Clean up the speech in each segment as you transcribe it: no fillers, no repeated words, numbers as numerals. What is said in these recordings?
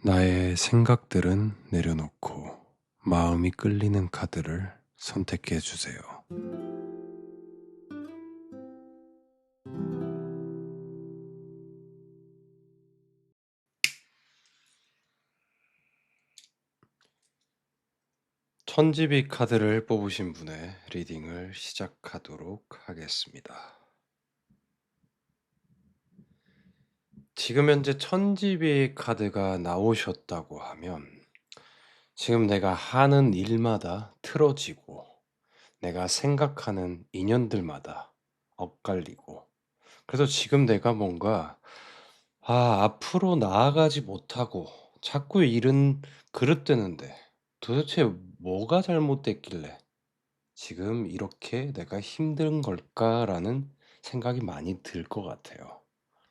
나의 생각들은 내려놓고 마음이 끌리는 카드를 선택해 주세요. 천지비 카드를 뽑으신 분의 리딩을 시작하도록 하겠습니다. 지금 현재 천지비 카드가 나오셨다고 하면 지금 내가 하는 일마다 틀어지고 내가 생각하는 인연들마다 엇갈리고, 그래서 지금 내가 뭔가 앞으로 나아가지 못하고 자꾸 일은 그릇되는데 도대체 뭐가 잘못됐길래 지금 이렇게 내가 힘든 걸까라는 생각이 많이 들 것 같아요.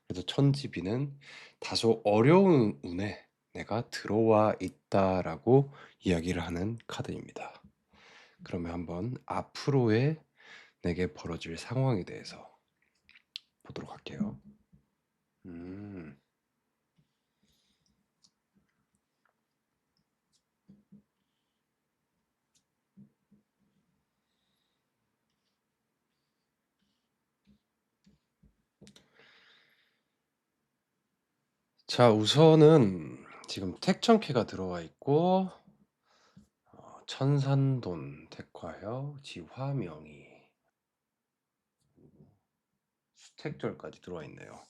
그래서 천지비는 다소 어려운 운에 내가 들어와 있다라고 이야기를 하는 카드입니다. 그러면 한번 앞으로의 내게 벌어질 상황에 대해서 보도록 할게요. 음. 자, 우선은 지금 택천캐가 들어와 있고 천산돈, 택화요, 지화명이, 수택절까지 들어와 있네요.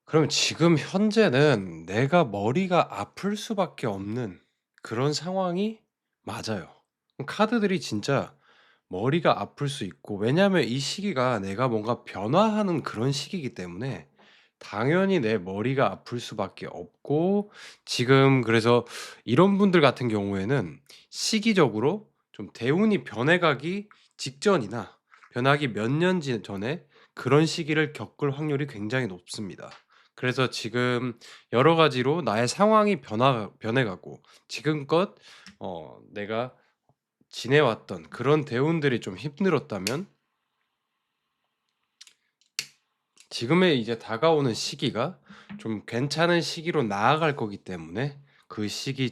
그럼 지금 현재는 내가 머리가 아플 수밖에 없는 그런 상황이 맞아요. 카드들이 진짜 머리가 아플 수 있고, 왜냐하면 이 시기가 내가 뭔가 변화하는 그런 시기이기 때문에 당연히 내 머리가 아플 수밖에 없고, 지금 그래서 이런 분들 같은 경우에는 시기적으로 좀 대운이 변해가기 직전이나 변하기 몇 년 전에 그런 시기를 겪을 확률이 굉장히 높습니다. 그래서 지금 여러 가지로 나의 상황이 변해가고 지금껏 내가 지내왔던 그런 대운들이 좀 힘들었다면 지금의 이제 다가오는 시기가 좀 괜찮은 시기로 나아갈 거기 때문에 그 시기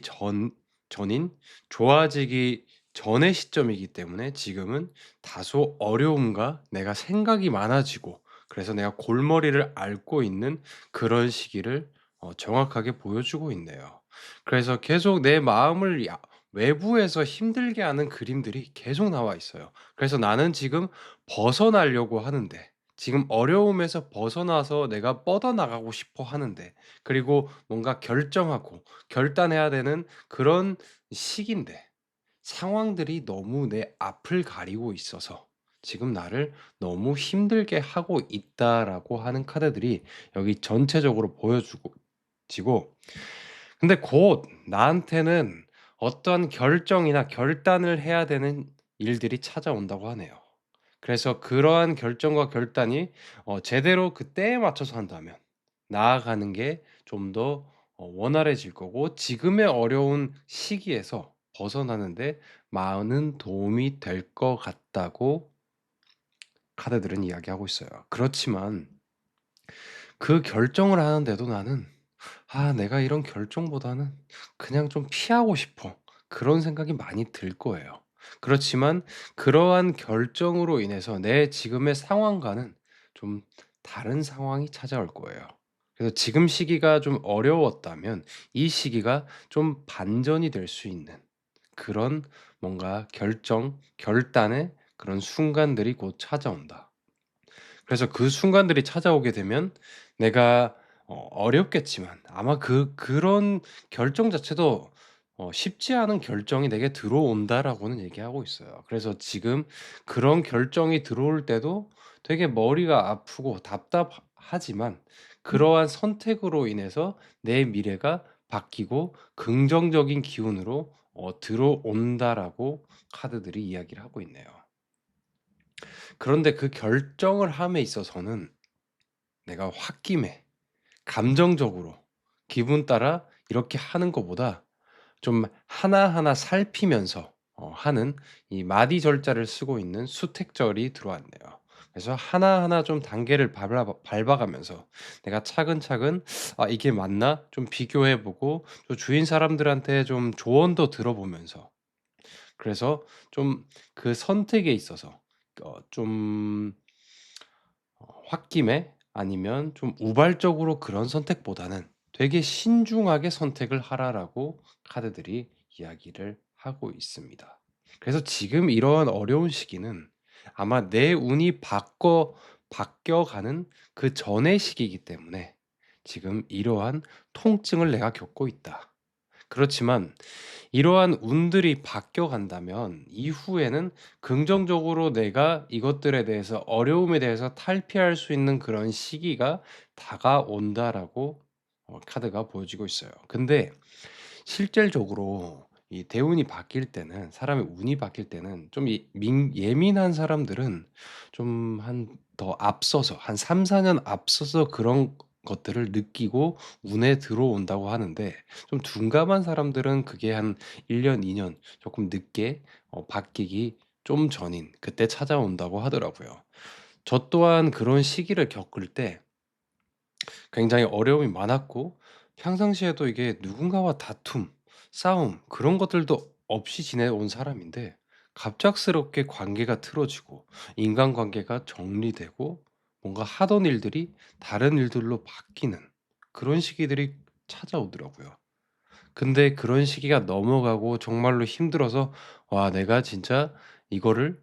전인 좋아지기 전의 시점이기 때문에 지금은 다소 어려움과 내가 생각이 많아지고, 그래서 내가 골머리를 앓고 있는 그런 시기를 정확하게 보여주고 있네요. 그래서 계속 내 마음을 외부에서 힘들게 하는 그림들이 계속 나와 있어요. 그래서 나는 지금 벗어나려고 하는데, 지금 어려움에서 벗어나서 내가 뻗어나가고 싶어 하는데, 그리고 뭔가 결정하고 결단해야 되는 그런 시기인데 상황들이 너무 내 앞을 가리고 있어서 지금 나를 너무 힘들게 하고 있다라고 하는 카드들이 여기 전체적으로 보여주고 지고, 근데 곧 나한테는 어떤 결정이나 결단을 해야 되는 일들이 찾아온다고 하네요. 그래서 그러한 결정과 결단이 제대로 그 때에 맞춰서 한다면 나아가는 게 좀 더 원활해질 거고, 지금의 어려운 시기에서 벗어나는 데 많은 도움이 될 것 같다고 카드들은 이야기하고 있어요. 그렇지만 그 결정을 하는데도 나는 내가 이런 결정보다는 그냥 좀 피하고 싶어, 그런 생각이 많이 들 거예요. 그렇지만 그러한 결정으로 인해서 내 지금의 상황과는 좀 다른 상황이 찾아올 거예요. 그래서 지금 시기가 좀 어려웠다면 이 시기가 좀 반전이 될 수 있는 그런 뭔가 결단의 그런 순간들이 곧 찾아온다. 그래서 그 순간들이 찾아오게 되면 내가 어렵겠지만 아마 그런 결정 자체도 쉽지 않은 결정이 내게 들어온다라고는 얘기하고 있어요. 그래서 지금 그런 결정이 들어올 때도 되게 머리가 아프고 답답하지만 그러한 선택으로 인해서 내 미래가 바뀌고 긍정적인 기운으로 들어온다라고 카드들이 이야기를 하고 있네요. 그런데 그 결정을 함에 있어서는 내가 홧김에 감정적으로 기분 따라 이렇게 하는 것보다 좀 하나하나 살피면서 하는 이 마디절자를 쓰고 있는 수택절이 들어왔네요. 그래서 하나하나 좀 단계를 밟아가면서 내가 차근차근 '아 이게 맞나?' 좀 비교해 보고 또 주위 사람들한테 좀 조언도 들어보면서 그래서 좀 그 선택에 있어서 좀 홧김에 아니면 좀 우발적으로 그런 선택보다는 되게 신중하게 선택을 하라라고 카드들이 이야기를 하고 있습니다. 그래서 지금 이러한 어려운 시기는 아마 내 운이 바뀌어가는 그 전의 시기이기 때문에 지금 이러한 통증을 내가 겪고 있다. 그렇지만 이러한 운들이 바뀌어 간다면 이후에는 긍정적으로 내가 이것들에 대해서 어려움에 대해서 탈피할 수 있는 그런 시기가 다가온다라고 카드가 보여지고 있어요. 근데 실질적으로 이 대운이 바뀔 때는 사람의 운이 바뀔 때는 좀 예민한 사람들은 좀 더 앞서서 한 3-4년 앞서서 그런 것들을 느끼고 운에 들어온다고 하는데 좀 둔감한 사람들은 그게 한 1 년, 2년 조금 늦게 바뀌기 좀 전인 그때 찾아온다고 하더라고요. 저 또한 그런 시기를 겪을 때 굉장히 어려움이 많았고 평상시에도 이게 누군가와 다툼, 싸움 그런 것들도 없이 지내온 사람인데 갑작스럽게 관계가 틀어지고 인간관계가 정리되고 뭔가 하던 일들이 다른 일들로 바뀌는 그런 시기들이 찾아오더라고요. 근데 그런 시기가 넘어가고 정말로 힘들어서 '와 내가 진짜 이거를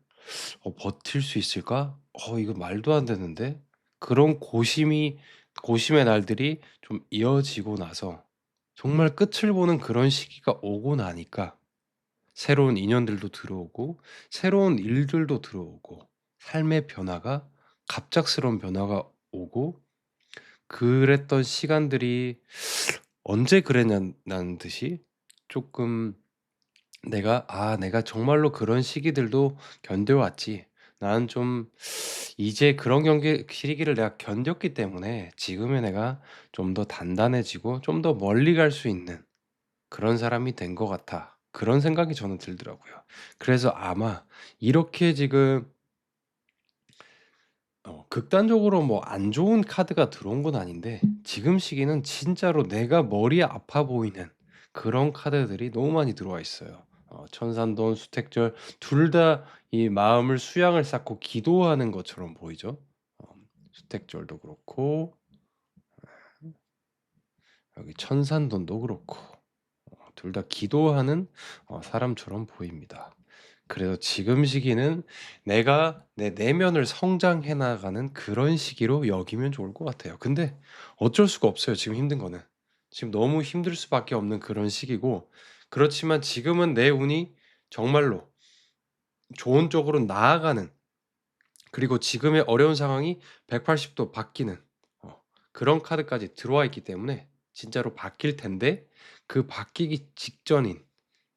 버틸 수 있을까? 이거 말도 안 되는데.' 그런 고심의 날들이 좀 이어지고 나서 정말 끝을 보는 그런 시기가 오고 나니까 새로운 인연들도 들어오고 새로운 일들도 들어오고 삶의 변화가 갑작스러운 변화가 오고 그랬던 시간들이 언제 그랬냐는 듯이 쪼끔 내가 정말로 그런 시기들도 견뎌왔지. 나는 좀 이제 그런 경계 시기를 내가 견뎠기 때문에 지금의 내가 좀 더 단단해지고 좀 더 멀리 갈 수 있는 그런 사람이 된 것 같아. 그런 생각이 저는 들더라고요. 그래서 아마 이렇게 지금 극단적으로 뭐 안 좋은 카드가 들어온 건 아닌데 지금 시기는 진짜로 내가 머리 아파 보이는 그런 카드들이 너무 많이 들어와 있어요. 천산돈, 수택절 둘 다 이 마음을 수양을 쌓고 기도하는 것처럼 보이죠. 어 수택절도 그렇고 여기 천산돈도 그렇고 둘 다 기도하는 사람처럼 보입니다. 그래서 지금 시기는 내가 내 내면을 성장해 나가는 그런 시기로 여기면 좋을 것 같아요. 근데 어쩔 수가 없어요, 지금 힘든 거는. 지금 너무 힘들 수밖에 없는 그런 시기고 그렇지만 지금은 내 운이 정말로 좋은 쪽으로 나아가는 그리고 지금의 어려운 상황이 180도 바뀌는 그런 카드까지 들어와 있기 때문에 진짜로 바뀔 텐데 그 바뀌기 직전인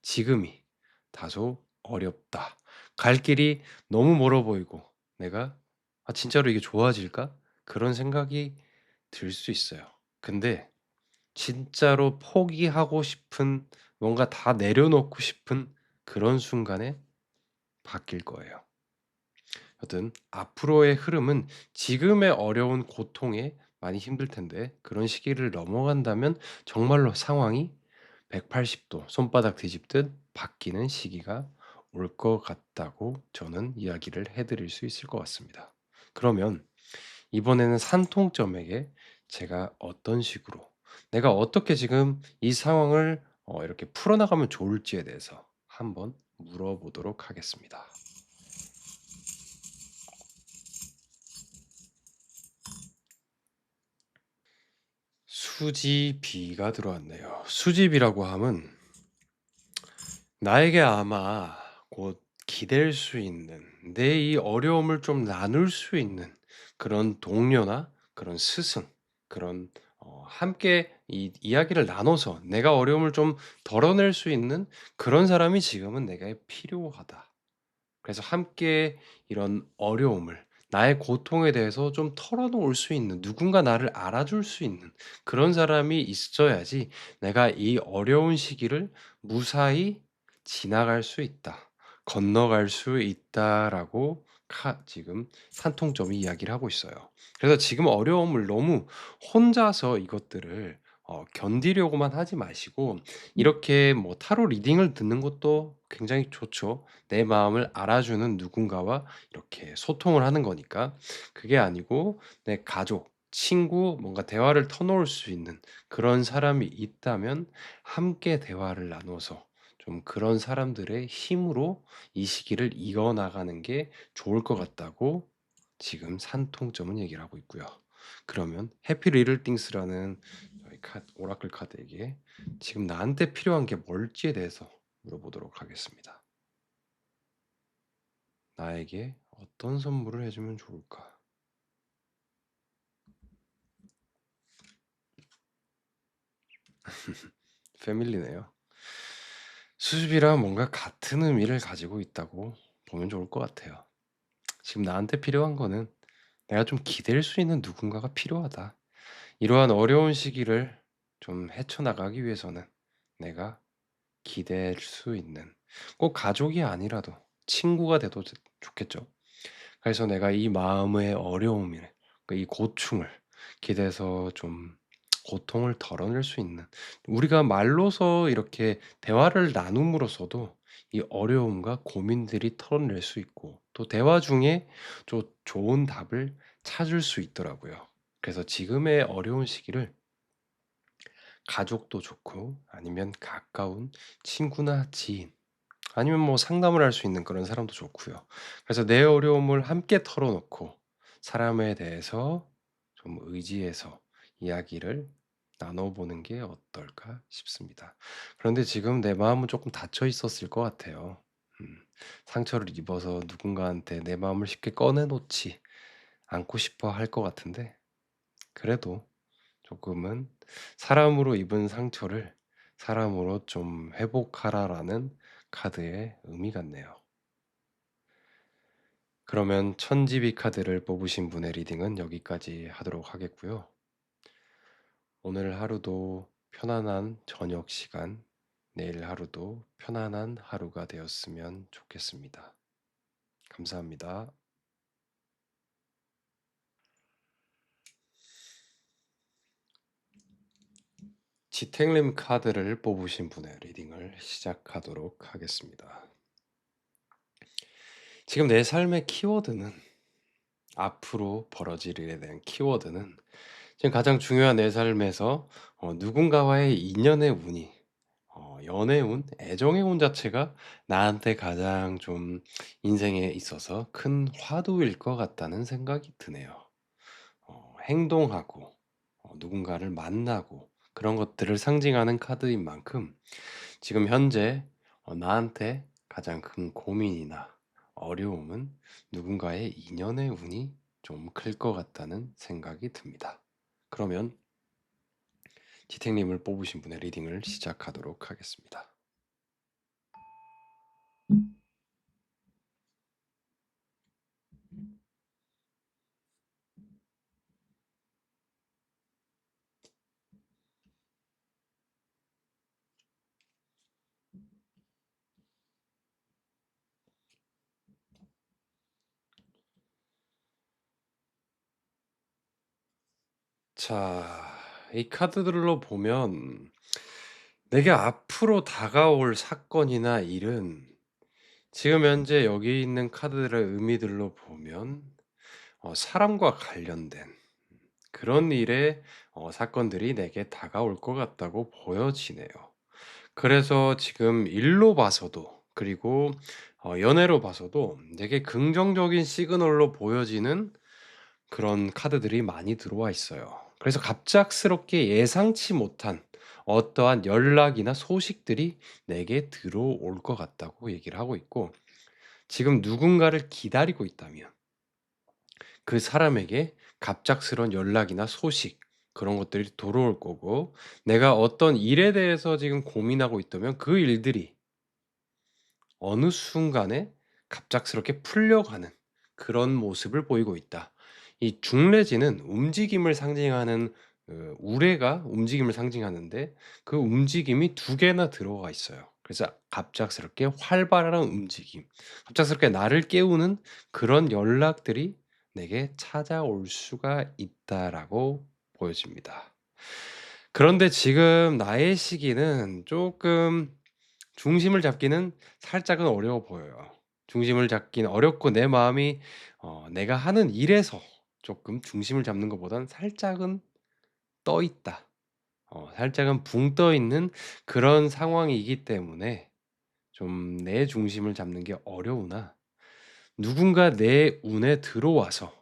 지금이 다소 어렵다. 갈 길이 너무 멀어 보이고 내가 '아 진짜로 이게 좋아질까?' 그런 생각이 들 수 있어요. 근데 진짜로 포기하고 싶은 뭔가 다 내려놓고 싶은 그런 순간에 바뀔 거예요. 여튼 앞으로의 흐름은 지금의 어려운 고통에 많이 힘들 텐데 그런 시기를 넘어간다면 정말로 상황이 180도 손바닥 뒤집듯 바뀌는 시기가 올 것 같다고 저는 이야기를 해 드릴 수 있을 것 같습니다. 그러면 이번에는 산통점에게 제가 어떤 식으로 내가 어떻게 지금 이 상황을 이렇게 풀어나가면 좋을지에 대해서 한번 물어보도록 하겠습니다. 수집이가 들어왔네요. 수집이라고 함은 나에게 아마 곧 기댈 수 있는 내 이 어려움을 좀 나눌 수 있는 그런 동료나 그런 스승 그런 함께 이 이야기를 나눠서 내가 어려움을 좀 덜어낼 수 있는 그런 사람이 지금은 내게 필요하다. 그래서 함께 이런 어려움을 나의 고통에 대해서 좀 털어놓을 수 있는 누군가 나를 알아줄 수 있는 그런 사람이 있어야지 내가 이 어려운 시기를 무사히 지나갈 수 있다. 건너갈 수 있다라고 지금 산통점이 이야기를 하고 있어요. 그래서 지금 어려움을 너무 혼자서 이것들을 견디려고만 하지 마시고 이렇게 뭐 타로 리딩을 듣는 것도 굉장히 좋죠. 내 마음을 알아주는 누군가와 이렇게 소통을 하는 거니까. 그게 아니고 내 가족, 친구 뭔가 대화를 터놓을 수 있는 그런 사람이 있다면 함께 대화를 나눠서 좀 그런 사람들의 힘으로 이 시기를 이겨나가는 게 좋을 것 같다고 지금 산통점은 얘기를 하고 있고요. 그러면 해피 리틀 띵스라는 저희 오라클 카드에게 지금 나한테 필요한 게 뭘지에 대해서 물어보도록 하겠습니다. 나에게 어떤 선물을 해주면 좋을까? 패밀리네요. 수줍이랑 뭔가 같은 의미를 가지고 있다고 보면 좋을 것 같아요. 지금 나한테 필요한 거는 내가 좀 기댈 수 있는 누군가가 필요하다. 이러한 어려운 시기를 좀 헤쳐나가기 위해서는 내가 기댈 수 있는 꼭 가족이 아니라도 친구가 돼도 좋겠죠. 그래서 내가 이 마음의 어려움을 이 고충을 기대서 좀 고통을 덜어낼 수 있는 우리가 말로서 이렇게 대화를 나눔으로써도 이 어려움과 고민들이 털어낼 수 있고 또 대화 중에 좀 좋은 답을 찾을 수 있더라고요. 그래서 지금의 어려운 시기를 가족도 좋고 아니면 가까운 친구나 지인 아니면 뭐 상담을 할 수 있는 그런 사람도 좋고요. 그래서 내 어려움을 함께 털어놓고 사람에 대해서 좀 의지해서 이야기를 나눠보는 게 어떨까 싶습니다. 그런데 지금 내 마음은 조금 닫혀 있었을 것 같아요. 음, 상처를 입어서 누군가한테 내 마음을 쉽게 꺼내놓지 않고 싶어 할 것 같은데 그래도 조금은 사람으로 입은 상처를 사람으로 좀 회복하라라는 카드의 의미 같네요. 그러면 천지비 카드를 뽑으신 분의 리딩은 여기까지 하도록 하겠고요. 오늘 하루도 편안한 저녁 시간, 내일 하루도 편안한 하루가 되었으면 좋겠습니다. 감사합니다. 지탱림 카드를 뽑으신 분의 리딩을 시작하도록 하겠습니다. 지금 내 삶의 키워드는 앞으로 벌어질 일에 대한 키워드는 지금 가장 중요한 내 삶에서 누군가와의 인연의 운이 연애 운, 애정의 운 자체가 나한테 가장 좀 인생에 있어서 큰 화두일 것 같다는 생각이 드네요. 행동하고 누군가를 만나고 그런 것들을 상징하는 카드인 만큼 지금 현재 나한테 가장 큰 고민이나 어려움은 누군가의 인연의 운이 좀 클 것 같다는 생각이 듭니다. 그러면 지택님을 뽑으신 분의 리딩을 시작하도록 하겠습니다. 자, 이 카드들로 보면 내게 앞으로 다가올 사건이나 일은 지금 현재 여기 있는 카드들의 의미들로 보면 사람과 관련된 그런 일의 사건들이 내게 다가올 것 같다고 보여지네요. 그래서 지금 일로 봐서도 그리고 연애로 봐서도 되게 긍정적인 시그널로 보여지는 그런 카드들이 많이 들어와 있어요. 그래서 갑작스럽게 예상치 못한 어떠한 연락이나 소식들이 내게 들어올 것 같다고 얘기를 하고 있고 지금 누군가를 기다리고 있다면 그 사람에게 갑작스러운 연락이나 소식 그런 것들이 들어올 거고 내가 어떤 일에 대해서 지금 고민하고 있다면 그 일들이 어느 순간에 갑작스럽게 풀려가는 그런 모습을 보이고 있다. 이 중래지는 움직임을 상징하는 우레가 움직임을 상징하는데 그 움직임이 두 개나 들어가 있어요. 그래서 갑작스럽게 활발한 움직임, 갑작스럽게 나를 깨우는 그런 연락들이 내게 찾아올 수가 있다라고 보여집니다. 그런데 지금 나의 시기는 조금 중심을 잡기는 살짝은 어려워 보여요. 중심을 잡기는 어렵고 내 마음이 내가 하는 일에서 조금 중심을 잡는 것보다는 살짝은 떠 있다. 살짝은 붕 떠 있는 그런 상황이기 때문에 좀 내 중심을 잡는 게 어려우나, 누군가 내 운에 들어와서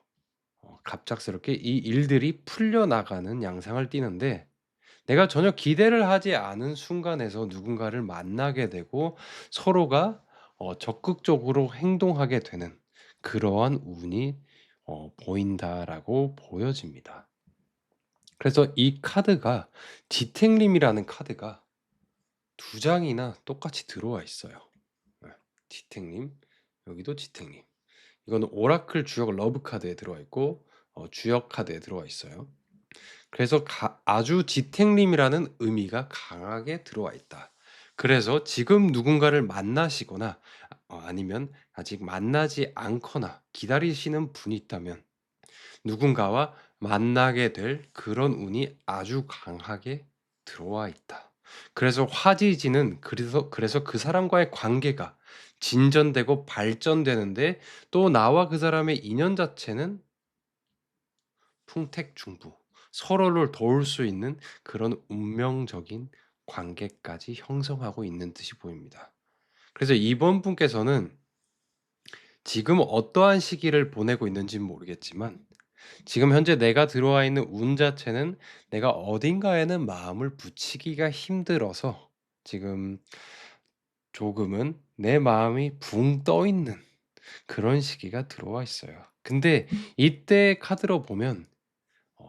갑작스럽게 이 일들이 풀려나가는 양상을 띠는데, 내가 전혀 기대를 하지 않은 순간에서 누군가를 만나게 되고 서로가 적극적으로 행동하게 되는 그러한 운이 보인다라고 보여집니다. 그래서 이 카드가, 지택림이라는 카드가 두 장이나 똑같이 들어와 있어요. 네, 지택님, 여기도 지택님. 이거는 오라클 주역 러브 카드에 들어와 있고 주역 카드에 들어와 있어요. 그래서 아주 지택림이라는 의미가 강하게 들어와 있다. 그래서 지금 누군가를 만나시거나 아니면 아직 만나지 않거나 기다리시는 분이 있다면 누군가와 만나게 될 그런 운이 아주 강하게 들어와 있다. 그래서 화지지는, 그래서 그 사람과의 관계가 진전되고 발전되는데, 또 나와 그 사람의 인연 자체는 풍택중부, 서로를 도울 수 있는 그런 운명적인 관계까지 형성하고 있는 듯이 보입니다. 그래서 이번 분께서는 지금 어떠한 시기를 보내고 있는지는 모르겠지만, 지금 현재 내가 들어와 있는 운 자체는 내가 어딘가에는 마음을 붙이기가 힘들어서 지금 조금은 내 마음이 붕 떠 있는 그런 시기가 들어와 있어요. 근데 이때 카드로 보면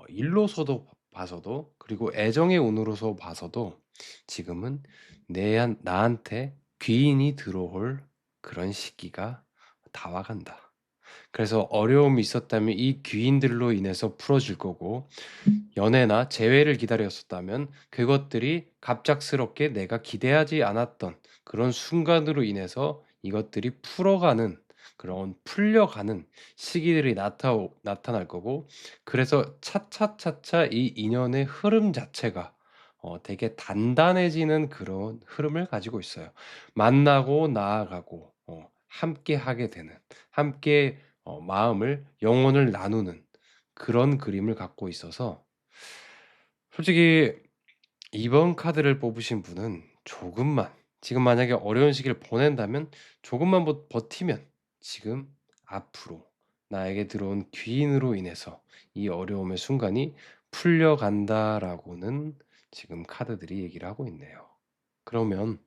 일로서도 봐서도, 그리고 애정의 운으로서 봐서도 지금은 나한테 귀인이 들어올 그런 시기가 다 와간다. 그래서 어려움이 있었다면 이 귀인들로 인해서 풀어질 거고, 연애나 재회를 기다렸었다면 그것들이 갑작스럽게 내가 기대하지 않았던 그런 순간으로 인해서 이것들이 그런 풀려가는 시기들이 나타날 거고, 그래서 차차차차 이 인연의 흐름 자체가 되게 단단해지는 그런 흐름을 가지고 있어요. 만나고 나아가고 함께 하게 되는, 함께 마음을, 영혼을 나누는 그런 그림을 갖고 있어서, 솔직히 이번 카드를 뽑으신 분은 조금만, 지금 만약에 어려운 시기를 보낸다면 조금만 버티면 지금 앞으로 나에게 들어온 귀인으로 인해서 이 어려움의 순간이 풀려간다라고는 지금 카드들이 얘기를 하고 있네요. 그러면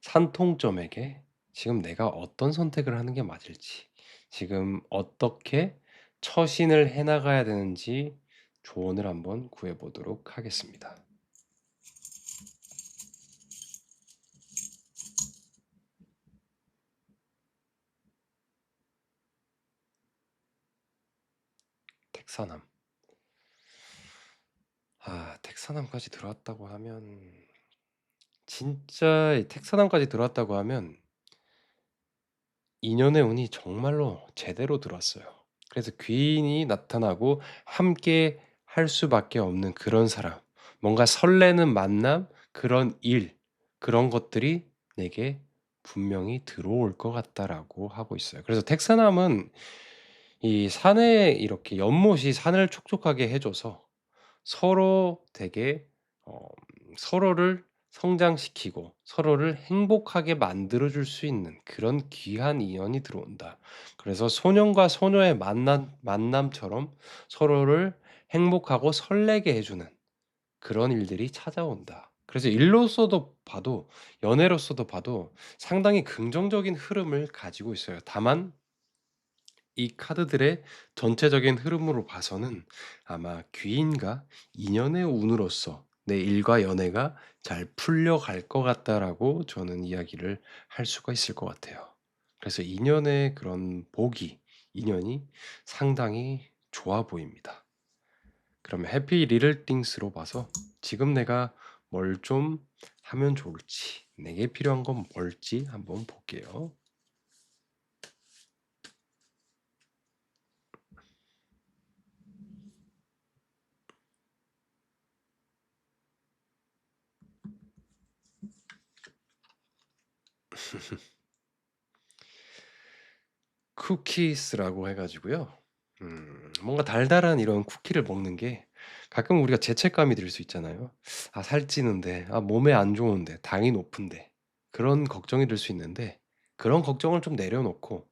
산통점에게 지금 내가 어떤 선택을 하는 게 맞을지, 지금 어떻게 처신을 해 나가야 되는지 조언을 한번 구해 보도록 하겠습니다. 택사남. 택사남까지 들어왔다고 하면, 진짜 이 택사남까지 들어왔다고 하면 인연의 운이 정말로 제대로 들어왔어요. 그래서 귀인이 나타나고 함께 할 수밖에 없는 그런 사람, 뭔가 설레는 만남, 그런 일, 그런 것들이 내게 분명히 들어올 것 같다라고 하고 있어요. 그래서 택사남은 이 산에 이렇게 연못이 산을 촉촉하게 해 줘서 서로 되게 어 서로를 성장시키고 서로를 행복하게 만들어 줄 수 있는 그런 귀한 인연이 들어온다. 그래서 소년과 소녀의 만남처럼 서로를 행복하고 설레게 해 주는 그런 일들이 찾아온다. 그래서 일로서도 봐도, 연애로서도 봐도 상당히 긍정적인 흐름을 가지고 있어요. 다만 이 카드들의 전체적인 흐름으로 봐서는 아마 귀인과 인연의 운으로서 내 일과 연애가 잘 풀려갈 것 같다라고 저는 이야기를 할 수가 있을 것 같아요. 그래서 인연의 그런 인연이 상당히 좋아 보입니다. 그러면 해피 리틀 띵스로 봐서 지금 내가 뭘 좀 하면 좋을지, 내게 필요한 건 뭘지 한번 볼게요. 쿠키스라고 해 가지고요. 뭔가 달달한 이런 쿠키를 먹는 게 가끔 우리가 죄책감이 들 수 있잖아요. '아 살찌는데. 아 몸에 안 좋은데. 당이 높은데.' 그런 걱정이 들 수 있는데 그런 걱정을 좀 내려놓고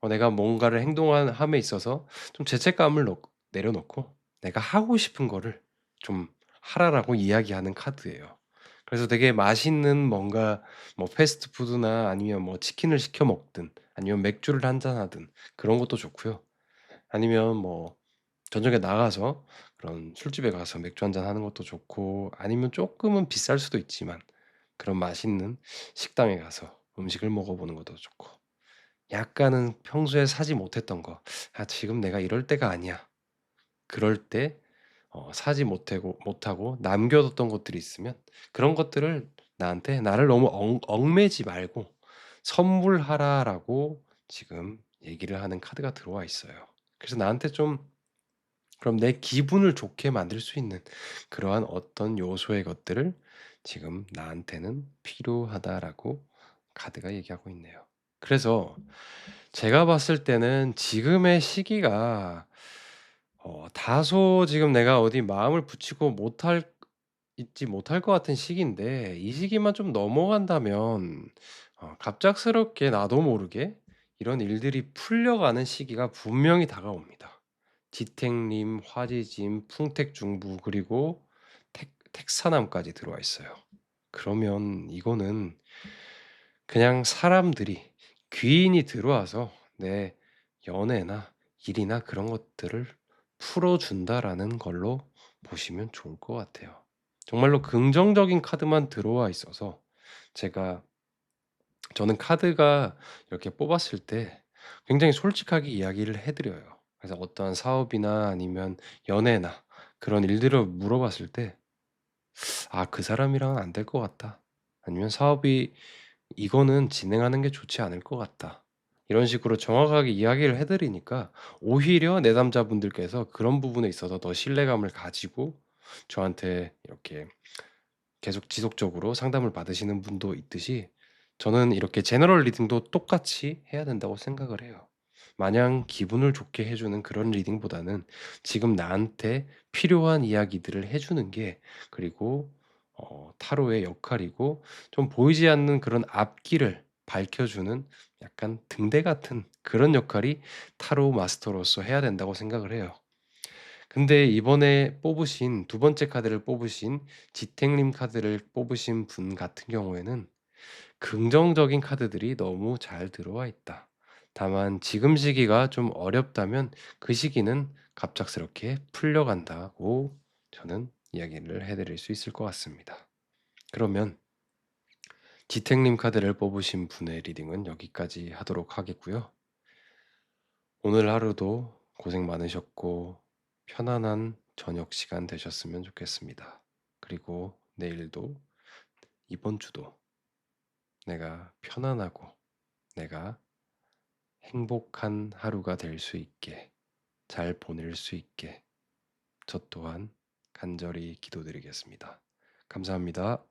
내가 뭔가를 행동한 함에 있어서 좀 죄책감을 내려놓고 내가 하고 싶은 거를 좀 하라라고 이야기하는 카드예요. 그래서 되게 맛있는 뭔가 뭐 패스트푸드나 아니면 뭐 치킨을 시켜 먹든 아니면 맥주를 한잔 하든 그런 것도 좋고요. 아니면 뭐 저녁에 나가서 그런 술집에 가서 맥주 한잔 하는 것도 좋고 아니면 쪼끔은 비쌀 수도 있지만 그런 맛있는 식당에 가서 음식을 먹어보는 것도 좋고 약간은 평소에 사지 못했던 거 '아 지금 내가 이럴 때가 아니야.' 그럴 때 사지 못하고 남겨 뒀던 것들이 있으면 그런 것들을 나한테 나를 너무 얽매지 말고 "선물하라."라고 지금 얘기를 하는 카드가 들어와 있어요. 그래서 나한테 좀 그럼 내 기분을 좋게 만들 수 있는 그러한 어떤 요소의 것들을 지금 나한테는 필요하다라고 카드가 얘기하고 있네요. 그래서 제가 봤을 때는 지금의 시기가 다소 지금 내가 어디 마음을 붙이고 못할 잊지 못할 것 같은 시기인데 이 시기만 좀 넘어간다면 갑작스럽게 나도 모르게 이런 일들이 풀려가는 시기가 분명히 다가옵니다. 지택님, 화지짐, 풍택중부 그리고 택사남까지 들어와 있어요. 그러면 이거는 그냥 사람들이 귀인이 들어와서 내 연애나 일이나 그런 것들을 풀어준다라는 걸로 보시면 좋을 것 같아요. 정말로 긍정적인 카드만 들어와 있어서 제가 저는 카드가 이렇게 뽑았을 때 굉장히 솔직하게 이야기를 해 드려요. 그래서 어떠한 사업이나 아니면 연애나 그런 일들을 물어봤을 때 '아 그 사람이랑은 안 될 것 같다.' 아니면 '사업이 이거는 진행하는 게 좋지 않을 것 같다.' 이런 식으로 정확하게 이야기를 해 드리니까 오히려 내담자분들께서 그런 부분에 있어서 더 신뢰감을 가지고 저한테 이렇게 계속 지속적으로 상담을 받으시는 분도 있듯이 저는 이렇게 제너럴 리딩도 똑같이 해야 된다고 생각을 해요. 마냥 기분을 좋게 해 주는 그런 리딩보다는 지금 나한테 필요한 이야기들을 해 주는 게 그리고 타로의 역할이고 좀 보이지 않는 그런 앞길을 밝혀 주는 약간 등대 같은 그런 역할이 타로 마스터로서 해야 된다고 생각을 해요. 근데 이번에 뽑으신 두 번째 카드를 뽑으신 지택님 카드를 뽑으신 분 같은 경우에는 긍정적인 카드들이 너무 잘 들어와 있다. 다만 지금 시기가 좀 어렵다면 그 시기는 갑작스럽게 풀려간다고 저는 이야기를 해 드릴 수 있을 것 같습니다. 그러면 지택님 카드를 뽑으신 분의 리딩은 여기까지 하도록 하겠고요. 오늘 하루도 고생 많으셨고 편안한 저녁 시간 되셨으면 좋겠습니다. 그리고 내일도 이번 주도 내가 편안하고 내가 행복한 하루가 될 수 있게 잘 보낼 수 있게 저 또한 간절히 기도드리겠습니다. 감사합니다.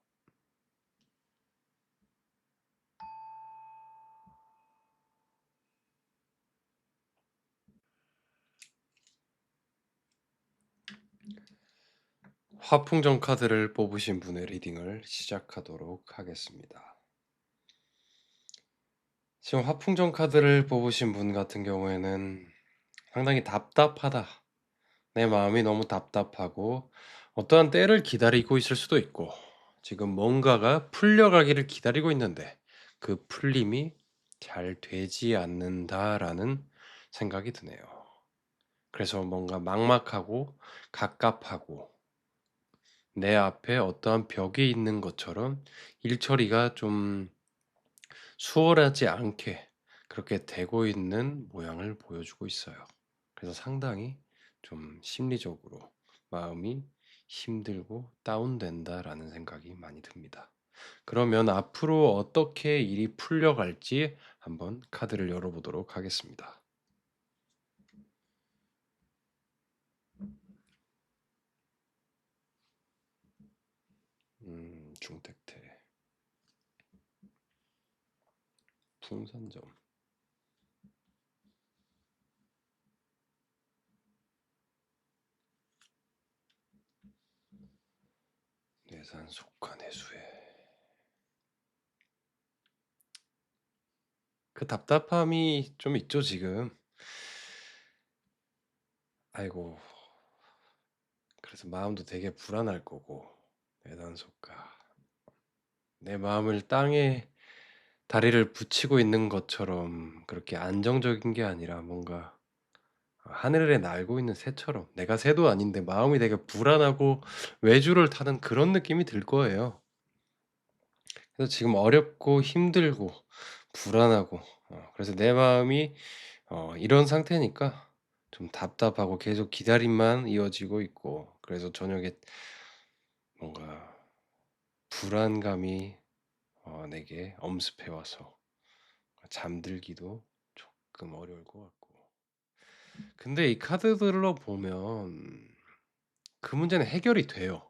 화풍정 카드를 뽑으신 분의 리딩을 시작하도록 하겠습니다. 지금 화풍정 카드를 뽑으신 분 같은 경우에는 상당히 답답하다. 내 마음이 너무 답답하고 어떠한 때를 기다리고 있을 수도 있고 지금 뭔가가 풀려가기를 기다리고 있는데 그 풀림이 잘 되지 않는다라는 생각이 드네요. 그래서 뭔가 막막하고 갑갑하고 내 앞에 어떠한 벽이 있는 것처럼 일 처리가 좀 수월하지 않게 그렇게 되고 있는 모양을 보여주고 있어요. 그래서 상당히 좀 심리적으로 마음이 힘들고 다운된다라는 생각이 많이 듭니다. 그러면 앞으로 어떻게 일이 풀려갈지 한번 카드를 열어보도록 하겠습니다. 중택태, 풍산점, 내산 속가 내수해. 그 답답함이 좀 있죠, 지금. 아이고, 그래서 마음도 되게 불안할 거고, 내산 속가. 내 마음을 땅에 다리를 붙이고 있는 것처럼 그렇게 안정적인 게 아니라 뭔가 하늘에 날고 있는 새처럼, 내가 새도 아닌데 마음이 되게 불안하고 외주를 타는 그런 느낌이 들 거예요. 그래서 지금 어렵고 힘들고 불안하고, 그래서 내 마음이 이런 상태니까 좀 답답하고 계속 기다림만 이어지고 있고, 그래서 저녁에 뭔가 불안감이 내게 엄습해 와서 잠들기도 조금 어려울 것 같고. 근데 이 카드들로 보면 그 문제는 해결이 돼요.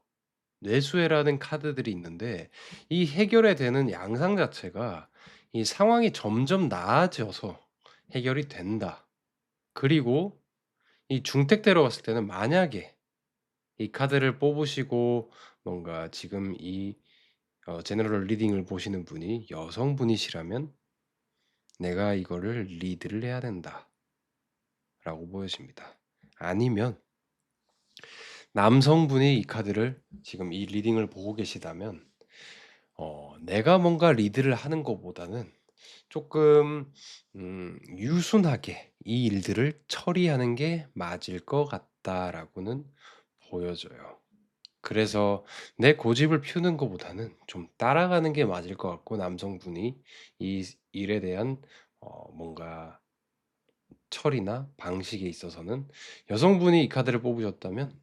뇌수해라는 카드들이 있는데 이 해결이 되는 양상 자체가 이 상황이 점점 나아져서 해결이 된다. 그리고 이 중택대로 갔을 때는 만약에 이 카드를 뽑으시고 뭔가 지금 이 제너럴 리딩을 보시는 분이 여성분이시라면 '내가 이거를 리드를 해야 된다.'라고 보여집니다. 아니면 남성분이 이 카드를 지금 이 리딩을 보고 계시다면 내가 뭔가 리드를 하는 것보다는 조금 유순하게 이 일들을 처리하는 게 맞을 것 같다라고는 보여져요. 그래서 내 고집을 피우는 것보다는 좀 따라가는 게 맞을 것 같고, 남성분이 이 일에 대한 뭔가 처리나 방식에 있어서는 여성분이 이 카드를 뽑으셨다면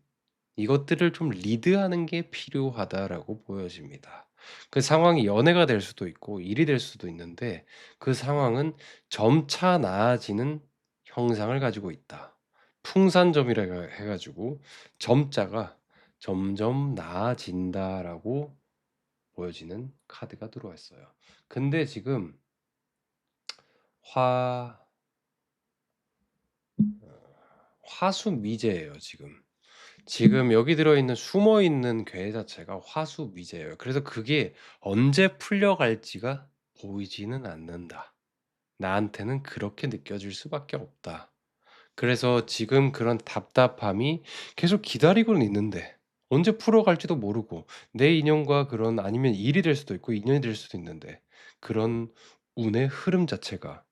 이것들을 좀 리드하는 게 필요하다라고 보여집니다. 그 상황이 연애가 될 수도 있고 일이 될 수도 있는데 그 상황은 점차 나아지는 형상을 가지고 있다. 풍산점이라 해 가지고 점자가 점점 나아진다라고 보여지는 카드가 들어와 있어요. 근데 지금 화 화수미제예요, 지금. 지금 여기 들어있는 숨어 있는 괴 자체가 화수미제예요. 그래서 그게 언제 풀려갈지가 보이지는 않는다. 나한테는 그렇게 느껴질 수밖에 없다. 그래서 지금 그런 답답함이 계속 기다리고는 있는데 언제 풀어갈지도 모르고, 내 인연과 그런, 아니면 일이 될 수도 있고 인연이 될 수도 있는데 그런 운의 흐름 자체가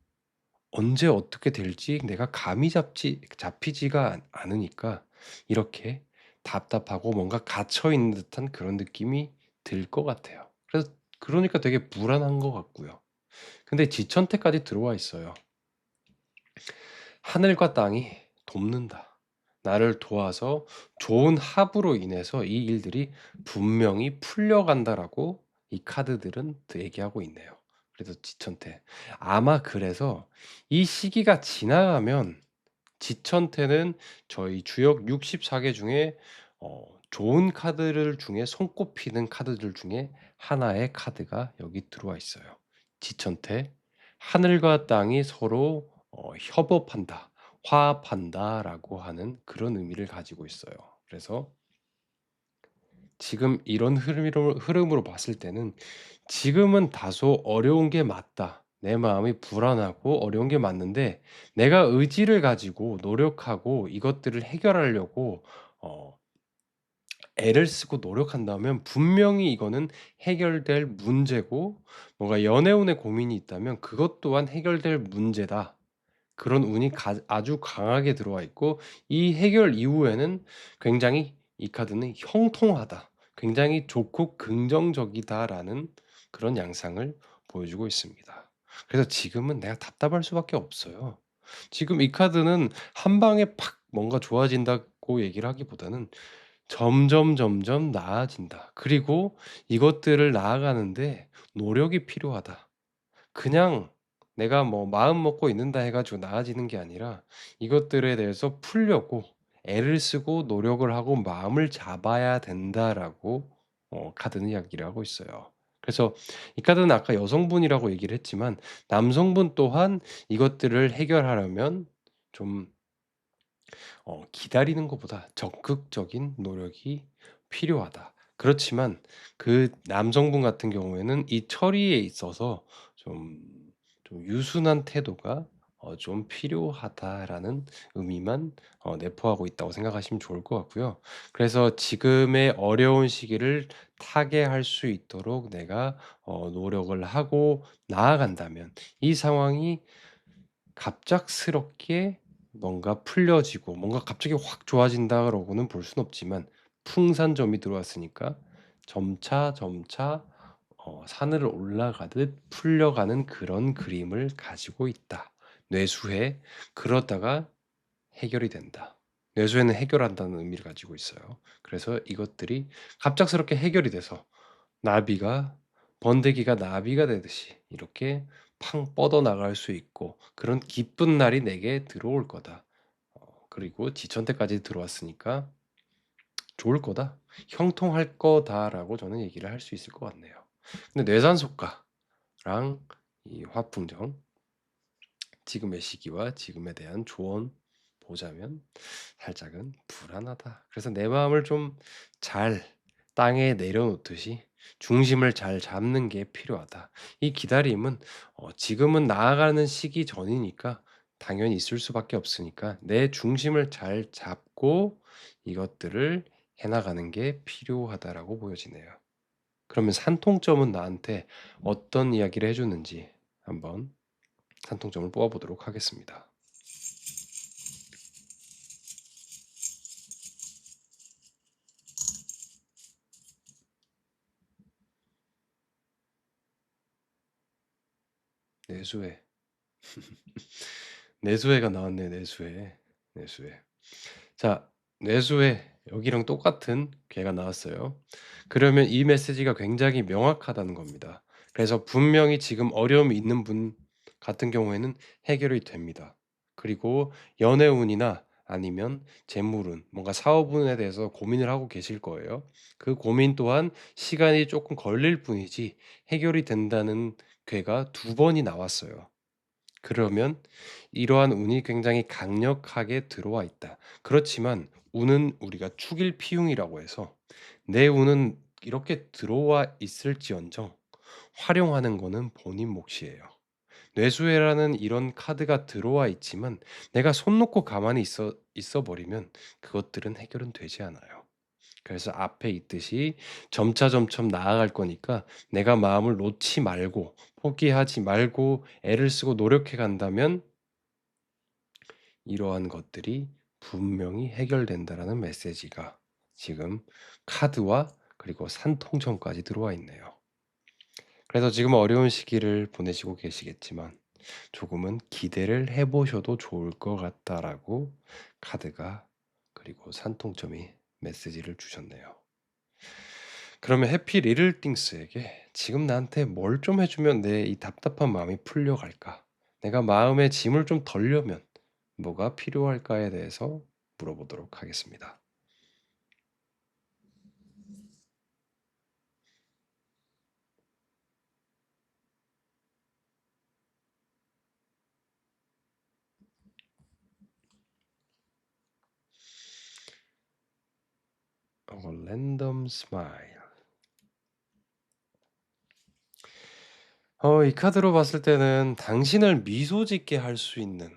언제 어떻게 될지 내가 감이 잡히지가 않으니까 이렇게 답답하고 뭔가 갇혀 있는 듯한 그런 느낌이 들 것 같아요. 그래서 그러니까 되게 불안한 것 같고요. 근데 지천태까지 들어와 있어요. 하늘과 땅이 돕는다. 나를 도와서 좋은 합으로 인해서 이 일들이 분명히 풀려간다라고 이 카드들은 얘기하고 있네요. 그래서 지천태. 아마 그래서 이 시기가 지나가면 지천태는 저희 주역 64개 중에 좋은 카드를 중에 손꼽히는 카드들 중에 하나의 카드가 여기 들어와 있어요. 지천태. 하늘과 땅이 서로 협업한다, 화합한다라고 하는 그런 의미를 가지고 있어요. 그래서 지금 이런 흐름으로 봤을 때는 지금은 다소 어려운 게 맞다. 내 마음이 불안하고 어려운 게 맞는데 내가 의지를 가지고 노력하고 이것들을 해결하려고 어 애를 쓰고 노력한다면 분명히 이거는 해결될 문제고, 뭔가 연애운에 고민이 있다면 그것 또한 해결될 문제다. 그런 운이 아주 강하게 들어와 있고 이 해결 이후에는 굉장히 이 카드는 형통하다, 굉장히 좋고 긍정적이다라는 그런 양상을 보여주고 있습니다. 그래서 지금은 내가 답답할 수밖에 없어요. 지금 이 카드는 한 방에 팍 뭔가 좋아진다고 얘기를 하기보다는 점점 나아진다. 그리고 이것들을 나아가는데 노력이 필요하다. 그냥 내가 뭐 마음 먹고 있는다 해 가지고 나아지는 게 아니라 이것들에 대해서 풀려고 애를 쓰고 노력을 하고 마음을 잡아야 된다라고 카드는 이야기를 하고 있어요. 그래서 이 카드는 아까 여성분이라고 얘기를 했지만 남성분 또한 이것들을 해결하려면 좀 기다리는 것보다 적극적인 노력이 필요하다. 그렇지만 그 남성분 같은 경우에는 이 처리에 있어서 좀 유순한 태도가 좀 필요하다라는 의미만 내포하고 있다고 생각하시면 좋을 것 같고요. 그래서 지금의 어려운 시기를 타개할 수 있도록 내가 노력을 하고 나아간다면 이 상황이 갑작스럽게 뭔가 풀려지고 뭔가 갑자기 확 좋아진다라고는 볼 수는 없지만 풍산점이 들어왔으니까 점차 사늘을 올라가듯 풀려가는 그런 그림을 가지고 있다. 뇌수에 그러다가 해결이 된다. 뇌수에는 해결한다는 의미를 가지고 있어요. 그래서 이것들이 갑작스럽게 해결이 돼서 나비가 번데기가 나비가 되듯이 이렇게 팡 뻗어나갈 수 있고 그런 기쁜 날이 내게 들어올 거다. 그리고 지천대까지 들어왔으니까 좋을 거다. 형통할 거다라고 저는 얘기를 할 수 있을 것 같네요. 근데 뇌산속가랑 이 화풍정 지금의 시기와 지금에 대한 조언 보자면 살짝은 불안하다. 그래서 내 마음을 좀 잘 땅에 내려놓듯이 중심을 잘 잡는 게 필요하다. 이 기다림은 지금은 나아가는 시기 전이니까 당연히 있을 수밖에 없으니까 내 중심을 잘 잡고 이것들을 해나가는 게 필요하다라고 보여지네요. 그러면 산통점은 나한테 어떤 이야기를 해주는지 한번 산통점을 뽑아보도록 하겠습니다. 내수해. 내수해가 나왔네, 내수해. 내수해. 자, 내수해. 여기랑 똑같은 괴가 나왔어요. 그러면 이 메시지가 굉장히 명확하다는 겁니다. 그래서 분명히 지금 어려움이 있는 분 같은 경우에는 해결이 됩니다. 그리고 연애운이나 아니면 재물운, 뭔가 사업운에 대해서 고민을 하고 계실 거예요. 그 고민 또한 시간이 조금 걸릴 뿐이지 해결이 된다는 괴가 두 번이 나왔어요. 그러면 이러한 운이 굉장히 강력하게 들어와 있다. 그렇지만 운은 우리가 축일피웅이라고 해서 내 운은 이렇게 들어와 있을지언정 활용하는 거는 본인 몫이에요. 뇌수해라는 이런 카드가 들어와 있지만 내가 손 놓고 가만히 있어 버리면 그것들은 해결은 되지 않아요. 그래서 앞에 있듯이 점차점점 나아갈 거니까 내가 마음을 놓지 말고 포기하지 말고 애를 쓰고 노력해 간다면 이러한 것들이 분명히 해결된다라는 메시지가 지금 카드와 그리고 산통점까지 들어와 있네요. 그래서 지금 어려운 시기를 보내시고 계시겠지만 조금은 기대를 해 보셔도 좋을 것 같다라고 카드가 그리고 산통점이 메시지를 주셨네요. 그러면 해피 리틀 띵스에게 지금 나한테 뭘 좀 해주면 내 이 답답한 마음이 풀려갈까? 내가 마음의 짐을 좀 덜려면 뭐가 필요할까에 대해서 물어보도록 하겠습니다. 랜덤 스마일. 이 카드로 봤을 때는 당신을 미소 짓게 할 수 있는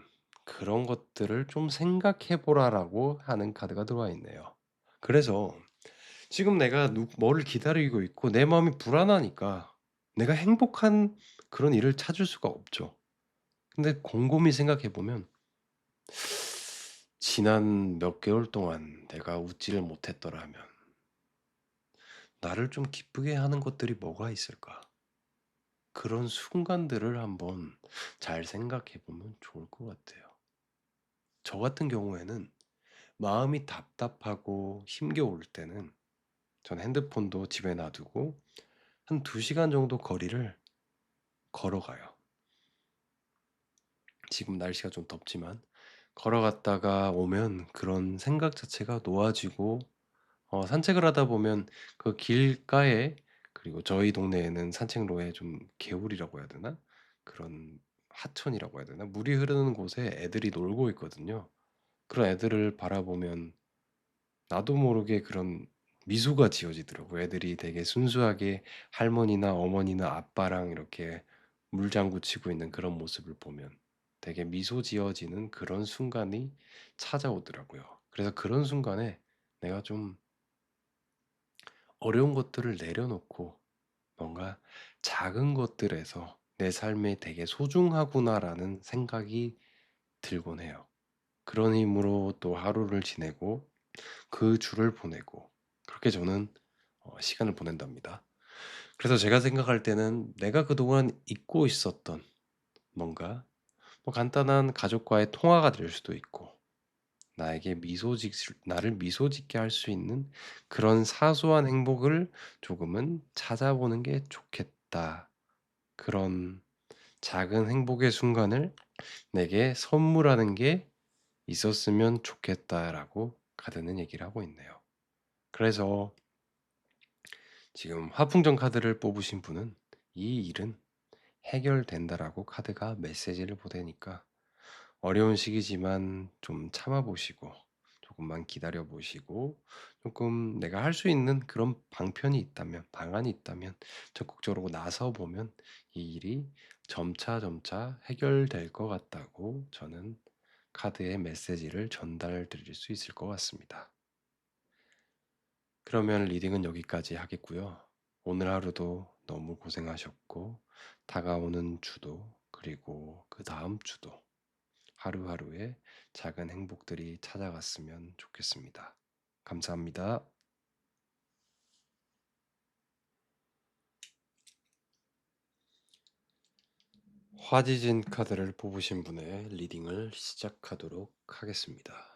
그런 것들을 좀 생각해 보라라고 하는 카드가 들어와 있네요. 그래서 지금 내가 뭐를 기다리고 있고 내 마음이 불안하니까 내가 행복한 그런 일을 찾을 수가 없죠. 근데 곰곰이 생각해 보면 지난 몇 개월 동안 내가 웃지를 못했더라면 나를 좀 기쁘게 하는 것들이 뭐가 있을까? 그런 순간들을 한번 잘 생각해 보면 좋을 것 같아요. 저 같은 경우에는 마음이 답답하고 힘겨울 때는 전 핸드폰도 집에 놔두고 한 2 시간 정도 거리를 걸어가요. 지금 날씨가 좀 덥지만 걸어갔다가 오면 그런 생각 자체가 놓아지고 산책을 하다 보면 그 길가에, 그리고 저희 동네에는 산책로에 좀 개울이라고 해야 되나? 그런 하천이라고 해야 되나? 물이 흐르는 곳에 애들이 놀고 있거든요. 그런 애들을 바라보면 나도 모르게 그런 미소가 지어지더라고요. 애들이 되게 순수하게 할머니나 어머니나 아빠랑 이렇게 물장구 치고 있는 그런 모습을 보면 되게 미소 지어지는 그런 순간이 찾아오더라고요. 그래서 그런 순간에 내가 좀 어려운 것들을 내려놓고 뭔가 '작은 것들에서 내 삶이 되게 소중하구나.'라는 생각이 들곤 해요. 그런 힘으로 또 하루를 지내고 그 주를 보내고, 그렇게 저는 시간을 보낸답니다. 그래서 제가 생각할 때는 내가 그동안 잊고 있었던 뭔가, 뭐 간단한 가족과의 통화가 될 수도 있고, 나에게 나를 미소 짓게 할 수 있는 그런 사소한 행복을 조금은 찾아보는 게 좋겠다. 그런 작은 행복의 순간을 내게 선물하는 게 있었으면 좋겠다라고 카드는 얘기를 하고 있네요. 그래서 지금 화풍전 카드를 뽑으신 분은 이 일은 해결된다라고 카드가 메시지를 보내니까 어려운 시기지만 좀 참아 보시고 조금만 기다려 보시고, 조금 내가 할 수 있는 그런 방편이 있다면, 방안이 있다면 적극적으로 나서 보면 이 일이 점차 점차 해결될 것 같다고 저는 카드의 메시지를 전달 드릴 수 있을 것 같습니다. 그러면 리딩은 여기까지 하겠고요. 오늘 하루도 너무 고생하셨고, 다가오는 주도, 그리고 그 다음 주도 하루하루에 작은 행복들이 찾아갔으면 좋겠습니다. 감사합니다. 화지진 카드를 뽑으신 분의 리딩을 시작하도록 하겠습니다.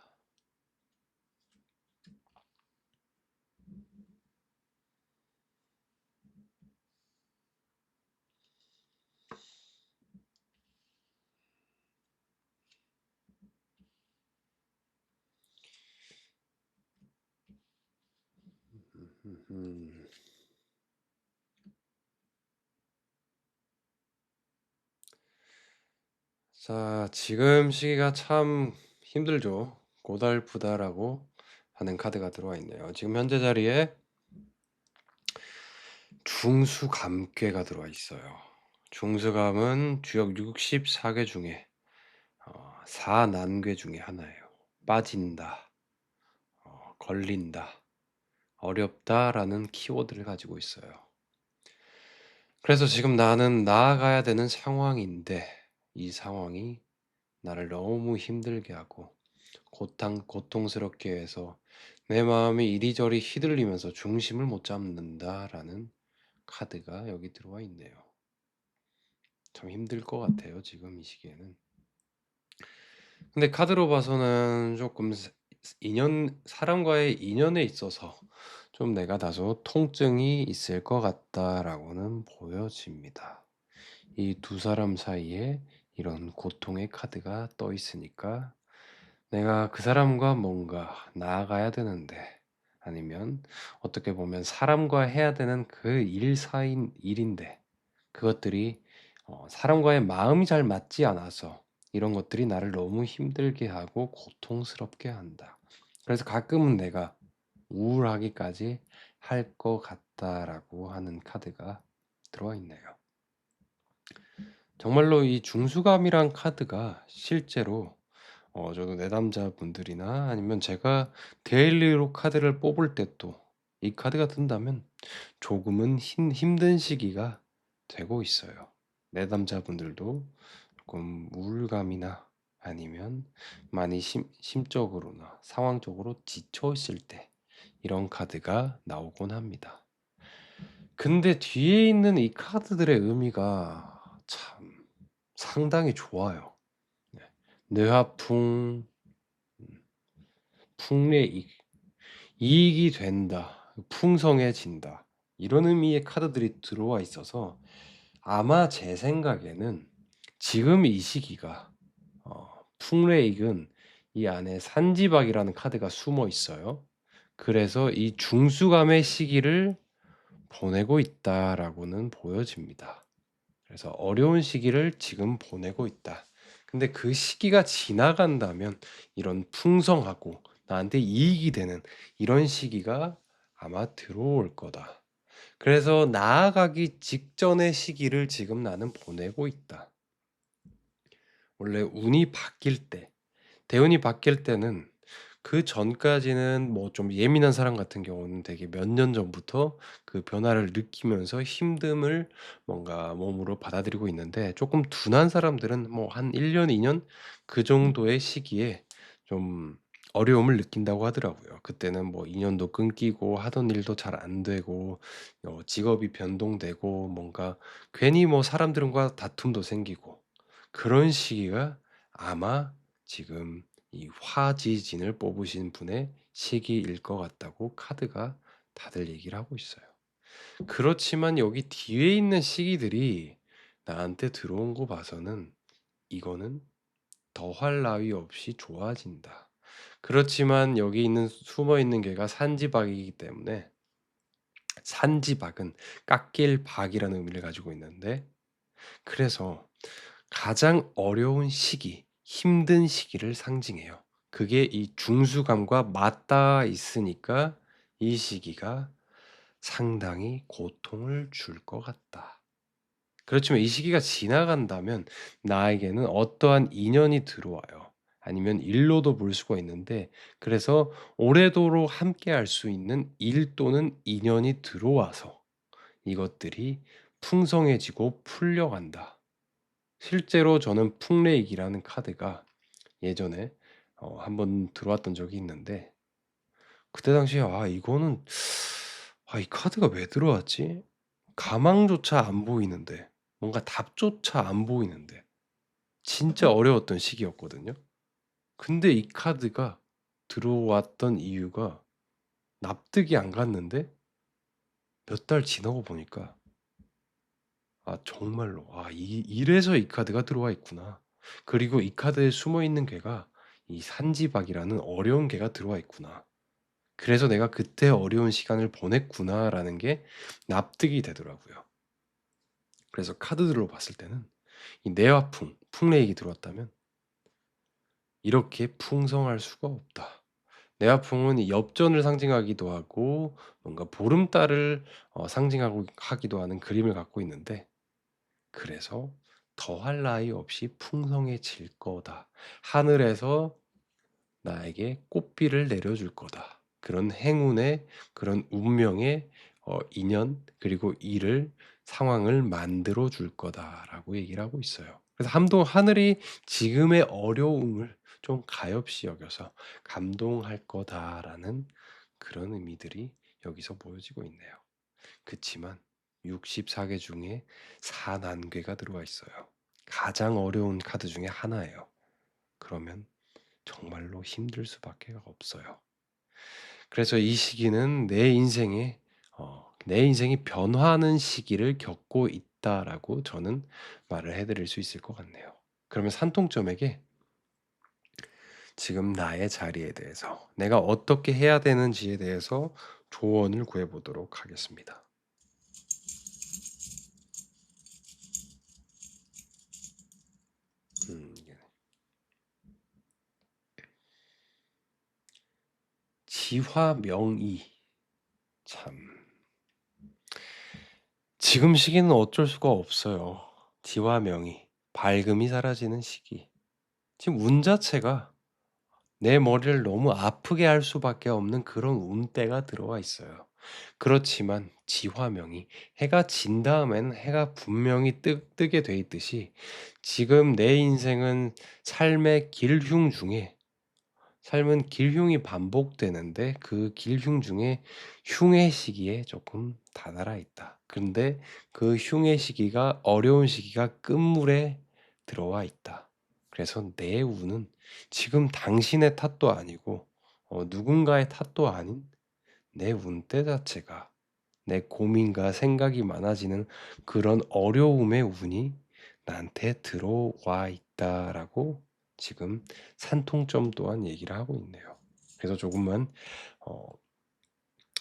자, 지금 시기가 참 힘들죠. 고달프다라고 하는 카드가 들어와 있네요. 지금 현재 자리에 중수감괴가 들어와 있어요. 중수감은 주역 64개 중에 4난괴 중에 하나예요. 빠진다, 걸린다, 어렵다라는 키워드를 가지고 있어요. 그래서 지금 나는 나아가야 되는 상황인데 이 상황이 나를 너무 힘들게 하고 고통스럽게 해서 내 마음이 이리저리 휘둘리면서 중심을 못 잡는다라는 카드가 여기 들어와 있네요. 참 힘들 것 같아요, 지금 이 시기에는. 근데 카드로 봐서는 조금 사람과의 인연에 있어서 좀 내가 다소 통증이 있을 것 같다라고는 보여집니다. 이 두 사람 사이에 이런 고통의 카드가 떠 있으니까 내가 그 사람과 뭔가 나아가야 되는데, 아니면 어떻게 보면 사람과 해야 되는 그 사인 일인데 그것들이 사람과의 마음이 잘 맞지 않아서 이런 것들이 나를 너무 힘들게 하고 고통스럽게 한다. 그래서 가끔은 내가 우울하기까지 할 것 같다라고 하는 카드가 들어와 있네요. 정말로 이 중수감이란 카드가 실제로 저도 내담자분들이나 아니면 제가 데일리로 카드를 뽑을 때 또 이 카드가 든다면 조금은 힘든 시기가 되고 있어요. 내담자분들도 조금 우울감이나 아니면 많이 심적으로나 상황적으로 지쳐 있을 때 이런 카드가 나오곤 합니다. 근데 뒤에 있는 이 카드들의 의미가 참 상당히 좋아요. 네. 뇌하풍, 풍래이익, 이익이 된다, 풍성해진다, 이런 의미의 카드들이 들어와 있어서 아마 제 생각에는 지금 이 시기가 풍래이익은 이 안에 산지박이라는 카드가 숨어 있어요. 그래서 이 중수감의 시기를 보내고 있다라고는 보여집니다. 그래서 어려운 시기를 지금 보내고 있다. 근데 그 시기가 지나간다면 이런 풍성하고 나한테 이익이 되는 이런 시기가 아마 들어올 거다. 그래서 나아가기 직전의 시기를 지금 나는 보내고 있다. 원래 운이 바뀔 때, 대운이 바뀔 때는 그 전까지는 뭐 좀 예민한 사람 같은 경우는 되게 몇 년 전부터 그 변화를 느끼면서 힘듦을 뭔가 몸으로 받아들이고 있는데, 조금 둔한 사람들은 뭐 한 1 년, 2년 그 정도의 시기에 좀 어려움을 느낀다고 하더라고요. 그때는 뭐 인연도 끊기고 하던 일도 잘 안 되고 직업이 변동되고 뭔가 괜히 뭐 사람들과 다툼도 생기고, 그런 시기가 아마 지금 이 화지진을 뽑으신 분의 시기일 것 같다고 카드가 다들 얘기를 하고 있어요. 그렇지만 여기 뒤에 있는 시기들이 나한테 들어온 거 봐서는 이거는 더할 나위 없이 좋아진다. 그렇지만 여기 있는 숨어 있는 개가 산지박이기 때문에, 산지박은 깎일 박이라는 의미를 가지고 있는데, 그래서 가장 어려운 시기, 힘든 시기를 상징해요. 그게 이 중수감과 맞닿아 있으니까 이 시기가 상당히 고통을 줄 것 같다. 그렇지만 이 시기가 지나간다면 나에게는 어떠한 인연이 들어와요. 아니면 일로도 볼 수가 있는데, 그래서 오래도록 함께할 수 있는 일 또는 인연이 들어와서 이것들이 풍성해지고 풀려간다. 실제로 저는 풍레익이라는 카드가 예전에 한번 들어왔던 적이 있는데, 그때 당시에 이거는 이 카드가 왜 들어왔지? 가망조차 안 보이는데, 뭔가 답조차 안 보이는데 진짜 어려웠던 시기였거든요. 근데 이 카드가 들어왔던 이유가 납득이 안 갔는데, 몇 달 지나고 보니까 정말로 이래서 이 카드가 들어와 있구나. 그리고 이 카드에 숨어 있는 개가 이 산지박이라는 어려운 개가 들어와 있구나. 그래서 내가 그때 어려운 시간을 보냈구나라는 게 납득이 되더라고요. 그래서 카드들로 봤을 때는 이 내화풍, 풍레익이 들어왔다면 이렇게 풍성할 수가 없다. 내화풍은 이 엽전을 상징하기도 하고 뭔가 보름달을 상징하고 하기도 하는 그림을 갖고 있는데, 그래서 더할 나위 없이 풍성해질 거다. 하늘에서 나에게 꽃비를 내려줄 거다. 그런 행운의, 그런 운명의 인연 그리고 일을, 상황을 만들어 줄 거다라고 얘기를 하고 있어요. 그래서 한동 하늘이 지금의 어려움을 좀 가엾이 여겨서 감동할 거다라는 그런 의미들이 여기서 보여지고 있네요. 그치만 64개 중에 사난괴가 들어와 있어요. 가장 어려운 카드 중에 하나예요. 그러면 정말로 힘들 수밖에 없어요. 그래서 이 시기는 내 인생이 변화하는 시기를 겪고 있다라고 저는 말을 해드릴 수 있을 것 같네요. 그러면 산통점에게 지금 나의 자리에 대해서 내가 어떻게 해야 되는지에 대해서 조언을 구해보도록 하겠습니다. 지화명의. 참, 지금 시기는 어쩔 수가 없어요. 지화명의, 밝음이 사라지는 시기. 지금 운 자체가 내 머리를 너무 아프게 할 수밖에 없는 그런 운대가 들어와 있어요. 그렇지만 지화명이 해가 진 다음엔 해가 분명히 뜨게 돼 있듯이, 지금 내 인생은 삶의 길흉 중에, 삶은 길흉이 반복되는데 그 길흉 중에 흉의 시기에 조금 다다라 있다. 근데 그 흉의 시기가, 어려운 시기가 끝물에 들어와 있다. 그래서 내 운은 지금 당신의 탓도 아니고 누군가의 탓도 아닌 내 운때 자체가 내 고민과 생각이 많아지는 그런 어려움의 운이 나한테 들어와 있다라고 지금 산통점 또한 얘기를 하고 있네요. 그래서 조금만 어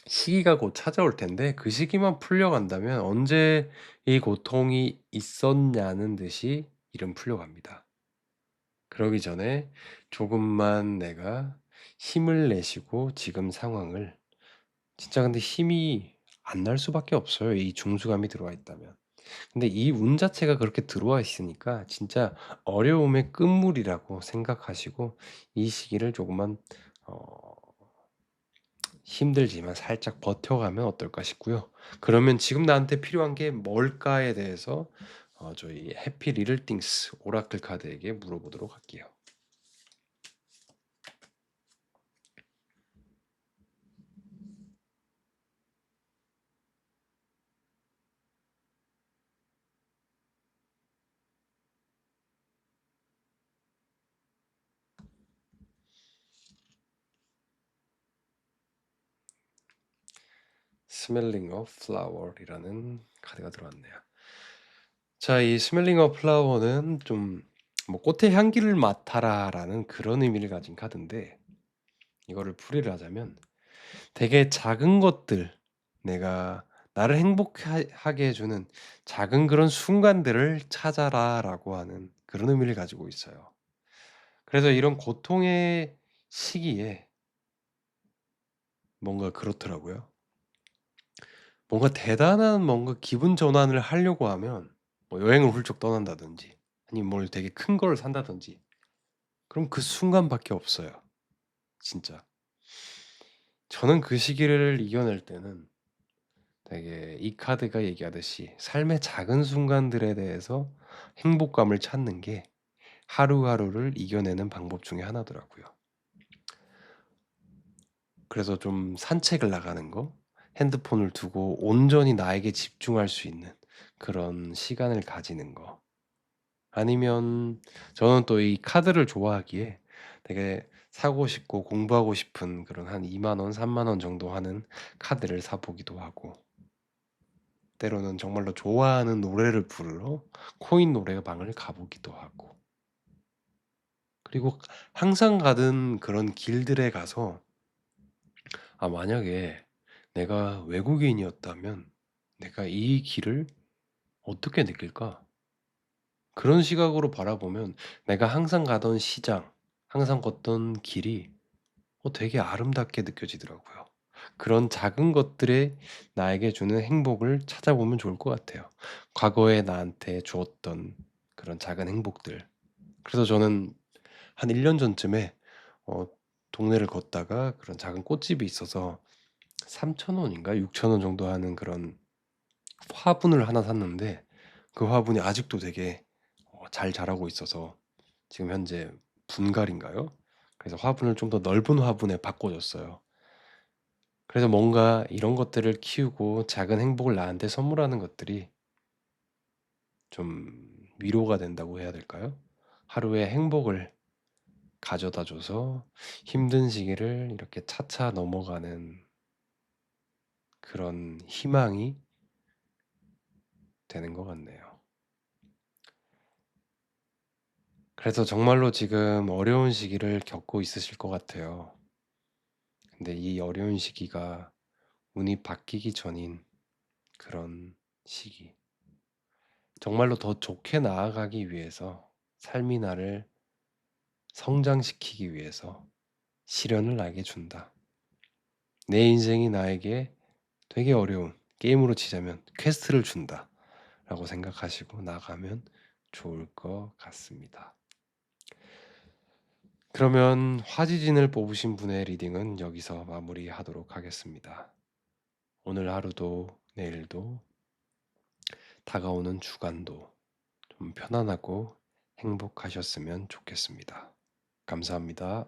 시기가 곧 찾아올 텐데 그 시기만 풀려간다면 언제 이 고통이 있었냐는 듯이 일은 풀려갑니다. 그러기 전에 조금만 내가 힘을 내시고 지금 상황을 진짜 근데 힘이 안 날 수밖에 없어요, 이 중수감이 들어와 있다면. 근데 이 운 자체가 그렇게 들어와 있으니까 진짜 어려움의 끝물이라고 생각하시고 이 시기를 조금만 어 힘들지만 살짝 버텨가면 어떨까 싶고요. 그러면 지금 나한테 필요한 게 뭘까에 대해서 저희 해피 리틀 띵스 오라클 카드에게 물어보도록 할게요. 스멜링 어 플라워이라는 카드가 들어왔네요. 자, 이 스멜링 어 플라워는 좀 뭐 꽃의 향기를 맡아라라는 그런 의미를 가진 카드인데 이거를 풀이를 하자면 되게 작은 것들, 내가 나를 행복하게 해주는 작은 그런 순간들을 찾아라라고 하는 그런 의미를 가지고 있어요. 그래서 이런 고통의 시기에 뭔가 그렇더라고요. 뭔가 대단한 뭔가 기분 전환을 하려고 하면 뭐 여행을 훌쩍 떠난다든지 아니면 뭘 되게 큰 걸 산다든지 그럼 그 순간밖에 없어요. 진짜. 저는 그 시기를 이겨낼 때는 되게 이 카드가 얘기하듯이 삶의 작은 순간들에 대해서 행복감을 찾는 게 하루하루를 이겨내는 방법 중에 하나더라고요. 그래서 좀 산책을 나가는 거, 핸드폰을 두고 온전히 나에게 집중할 수 있는 그런 시간을 가지는 거. 아니면 저는 또 이 카드를 좋아하기에 되게 사고 싶고 공부하고 싶은 그런 한 2만 원, 3만 원 정도 하는 카드를 사 보기도 하고 때로는 정말로 좋아하는 노래를 부르러 코인 노래방을 가보기도 하고 그리고 항상 가던 그런 길들에 가서 만약에 내가 외국인이었다면 내가 이 길을 어떻게 느낄까? 그런 시각으로 바라보면 내가 항상 가던 시장, 항상 걷던 길이 되게 아름답게 느껴지더라고요. 그런 작은 것들에 나에게 주는 행복을 찾아보면 좋을 것 같아요. 과거에 나한테 주었던 그런 작은 행복들. 그래서 저는 한 1년 전쯤에 어 동네를 걷다가 그런 작은 꽃집이 있어서 3,000원인가 6,000원 정도 하는 그런 화분을 하나 샀는데 그 화분이 아직도 되게 잘 자라고 있어서 지금 현재 분갈인가요? 그래서 화분을 좀 더 넓은 화분에 바꿔 줬어요. 그래서 뭔가 이런 것들을 키우고 작은 행복을 나한테 선물하는 것들이 좀 위로가 된다고 해야 될까요? 하루의 행복을 가져다 줘서 힘든 시기를 이렇게 차차 넘어가는 그런 희망이 되는 것 같네요. 그래서 정말로 지금 어려운 시기를 겪고 있으실 것 같아요. 근데 이 어려운 시기가 운이 바뀌기 전인 그런 시기. 정말로 더 좋게 나아가기 위해서 삶이 나를 성장시키기 위해서 시련을 나에게 준다. 내 인생이 나에게 되게 어려운 게임으로 치자면 퀘스트를 준다. 라고 생각하시고 나가면 좋을 것 같습니다. 그러면 화지진을 뽑으신 분의 리딩은 여기서 마무리하도록 하겠습니다. 오늘 하루도 내일도 다가오는 주간도 좀 편안하고 행복하셨으면 좋겠습니다. 감사합니다.